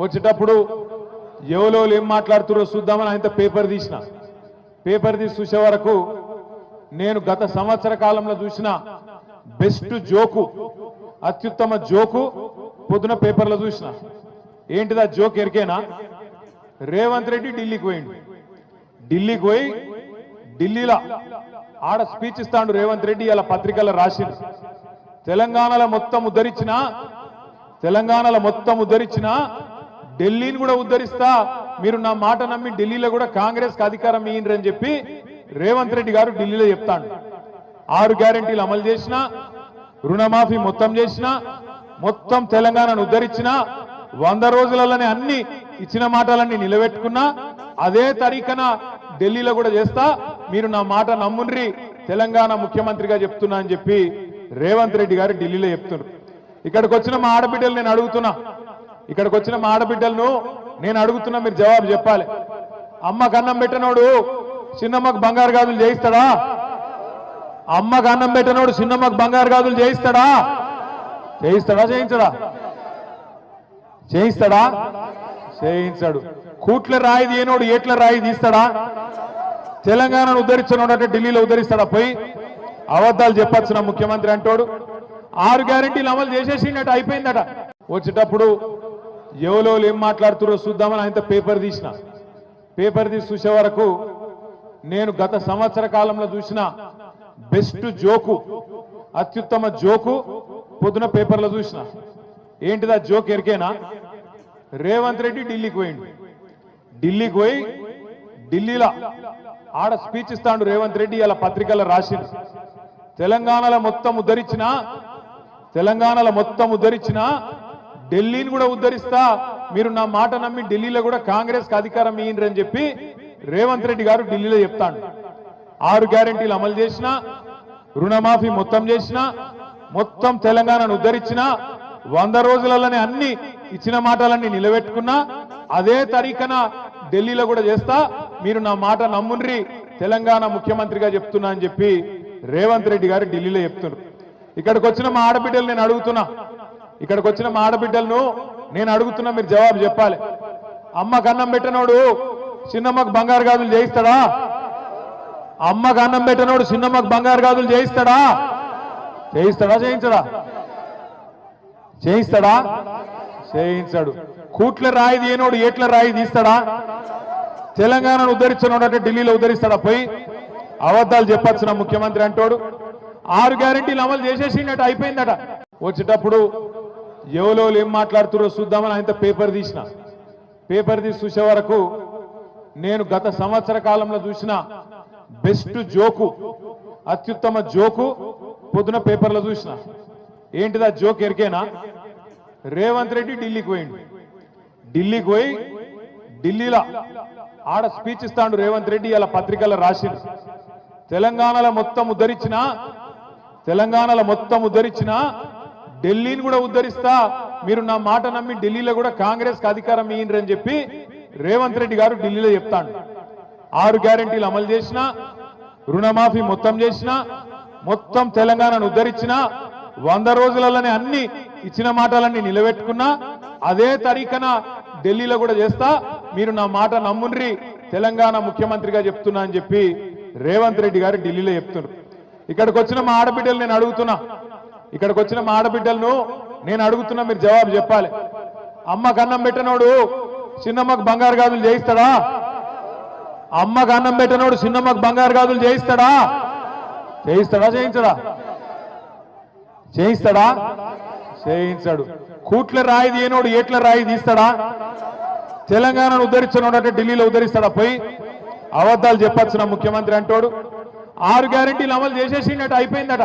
వచ్చేటప్పుడు ఎవరో ఏం మాట్లాడుతారో చూద్దామని ఆయన పేపర్ తీసి చూసే వరకు నేను గత సంవత్సర కాలంలో చూసిన బెస్ట్ జోకు అత్యుత్తమ జోకు పొద్దున పేపర్లో చూసిన. ఏంటిదా జోక్ ఎరికేనా? రేవంత్ రెడ్డి ఢిల్లీకి పోయి ఢిల్లీలో ఆడ స్పీచ్ ఇస్తాడు రేవంత్ రెడ్డి. ఇలా పత్రికల్లో రాసిండు తెలంగాణలో మొత్తం ఉద్ధరించిన ఢిల్లీని కూడా ఉద్ధరిస్తా, మీరు నా మాట నమ్మి ఢిల్లీలో కూడా కాంగ్రెస్ కి అధికారం ఇయ్యండి అని చెప్పి రేవంత్ రెడ్డి గారు ఢిల్లీలో చెప్తాడు. 6 గ్యారెంటీలు అమలు చేసిన, రుణమాఫీ మొత్తం చేసిన, మొత్తం తెలంగాణను ఉద్ధరించిన, 100 రోజులలోనే అన్ని ఇచ్చిన మాటలన్నీ నిలబెట్టుకున్నా, అదే తరీఖన ఢిల్లీలో కూడా చేస్తా, మీరు నా మాట నమ్ముండ్రి, తెలంగాణ ముఖ్యమంత్రిగా చెప్తున్నా అని చెప్పి రేవంత్ రెడ్డి గారు ఢిల్లీలో చెప్తున్నారు. ఇక్కడికి వచ్చిన మా ఆడబిడ్డలు నేను అడుగుతున్నా, మీరు జవాబు చెప్పాలి. అమ్మకు అన్నం పెట్టనోడు చిన్నమ్మకు బంగారు గాజులు చేయిస్తాడా? అమ్మకు అన్నం పెట్టనోడు చిన్నమ్మకు బంగారు గాజులు చేయిస్తాడా? చేయించాడు. కూట్ల రాయి తీయనోడు ఏట్ల రాయి తీస్తాడా? తెలంగాణను ఉద్ధరించనోడంటే ఢిల్లీలో ఉద్ధరిస్తాడా? పోయి అబద్ధాలు చెప్పొచ్చున ముఖ్యమంత్రి అంటోడు. 6 గ్యారెంటీలు అమలు చేసేసినట్టు అయిపోయిందట. వచ్చేటప్పుడు ఎవరో ఏం మాట్లాడుతారో చూద్దామని ఆయన పేపర్ తీసి చూసే వరకు నేను గత సంవత్సర కాలంలో చూసిన బెస్ట్ జోకు అత్యుత్తమ జోకు పొద్దున పేపర్లో చూసిన. ఏంటిదా జోక్ ఎరికేనా? రేవంత్ రెడ్డి ఢిల్లీకి పోయి ఢిల్లీలో ఆడ స్పీచ్ ఇస్తాడు రేవంత్ రెడ్డి. ఇలా పత్రికల్లో రాసిండు తెలంగాణలో మొత్తం ఉద్ధరించిన ఢిల్లీని కూడా ఉద్ధరిస్తా, మీరు నా మాట నమ్మి ఢిల్లీలో కూడా కాంగ్రెస్ కి అధికారం ఇయ్యండి అని చెప్పి రేవంత్ రెడ్డి గారు ఢిల్లీలో చెప్తాడు. 6 గ్యారెంటీలు అమలు చేసిన, రుణమాఫీ మొత్తం చేసిన, మొత్తం తెలంగాణను ఉద్ధరించిన, 100 రోజులలోనే అన్ని ఇచ్చిన మాటలన్నీ నిలబెట్టుకున్నా, అదే తరీఖన ఢిల్లీలో కూడా చేస్తా, మీరు నా మాట నమ్ముండ్రి, తెలంగాణ ముఖ్యమంత్రిగా చెప్తున్నా అని చెప్పి రేవంత్ రెడ్డి గారు ఢిల్లీలో చెప్తున్నారు. ఇక్కడికి వచ్చిన మా ఆడబిడ్డలు నేను అడుగుతున్నా, మీరు జవాబు చెప్పాలి. అమ్మకు అన్నం పెట్టనోడు చిన్నమ్మకు బంగారు గాజులు చేయిస్తాడా? అమ్మకు అన్నం పెట్టనోడు చిన్నమ్మకు బంగారు గాజులు చేయిస్తాడా? చేయించాడు. కూట్ల రాయి తీయనోడు ఏట్ల రాయి తీస్తాడా? తెలంగాణను ఉద్ధరించనోడంటే ఢిల్లీలో ఉద్ధరిస్తాడా? పోయి అబద్ధాలు చెప్పొచ్చున ముఖ్యమంత్రి అంటోడు. 6 గ్యారెంటీలు అమలు చేసేసినట్టు అయిపోయిందట. వచ్చేటప్పుడు ఎవరో ఏం మాట్లాడుతారో చూద్దామని ఆయన పేపర్ తీసి చూసే వరకు నేను గత సంవత్సర కాలంలో చూసిన బెస్ట్ జోకు అత్యుత్తమ జోకు పొద్దున పేపర్లో చూసిన. ఏంటిదా జోక్ ఎరికేనా? రేవంత్ రెడ్డి ఢిల్లీకి పోయి ఢిల్లీలో ఆడ స్పీచ్ ఇస్తాడు రేవంత్ రెడ్డి. ఇలా పత్రికల్లో రాసిండు తెలంగాణలో మొత్తం ఉద్ధరించిన ఢిల్లీని కూడా ఉద్ధరిస్తా, మీరు నా మాట నమ్మి ఢిల్లీలో కూడా కాంగ్రెస్ కి అధికారం ఇయ్యండి అని చెప్పి రేవంత్ రెడ్డి గారు ఢిల్లీలో చెప్తాడు. 6 గ్యారెంటీలు అమలు చేసిన, రుణమాఫీ మొత్తం చేసిన, మొత్తం తెలంగాణను ఉద్ధరించిన, 100 రోజులలోనే అన్ని ఇచ్చిన మాటలన్నీ నిలబెట్టుకున్నా, అదే తరీఖన ఢిల్లీలో కూడా చేస్తా, మీరు నా మాట నమ్ముండ్రి, తెలంగాణ ముఖ్యమంత్రిగా చెప్తున్నా అని చెప్పి రేవంత్ రెడ్డి గారు ఢిల్లీలో చెప్తున్నారు. ఇక్కడికి వచ్చిన మా ఆడబిడ్డలు నేను అడుగుతున్నా, మీరు జవాబు చెప్పాలి. అమ్మకు అన్నం పెట్టనోడు చిన్నమ్మకు బంగారు గాజులు చేయిస్తాడా? అమ్మకు అన్నం పెట్టనోడు చిన్నమ్మకు బంగారు గాజులు చేయిస్తాడా? చేయించాడు. కూట్ల రాయి తీయనోడు ఏట్ల రాయి తీస్తాడా? తెలంగాణను ఉద్ధరించనోడంటే ఢిల్లీలో ఉద్ధరిస్తాడా? పోయి అబద్ధాలు చెప్పొచ్చున ముఖ్యమంత్రి అంటోడు. 6 గ్యారెంటీలు అమలు చేసేసినట్టు అయిపోయిందట.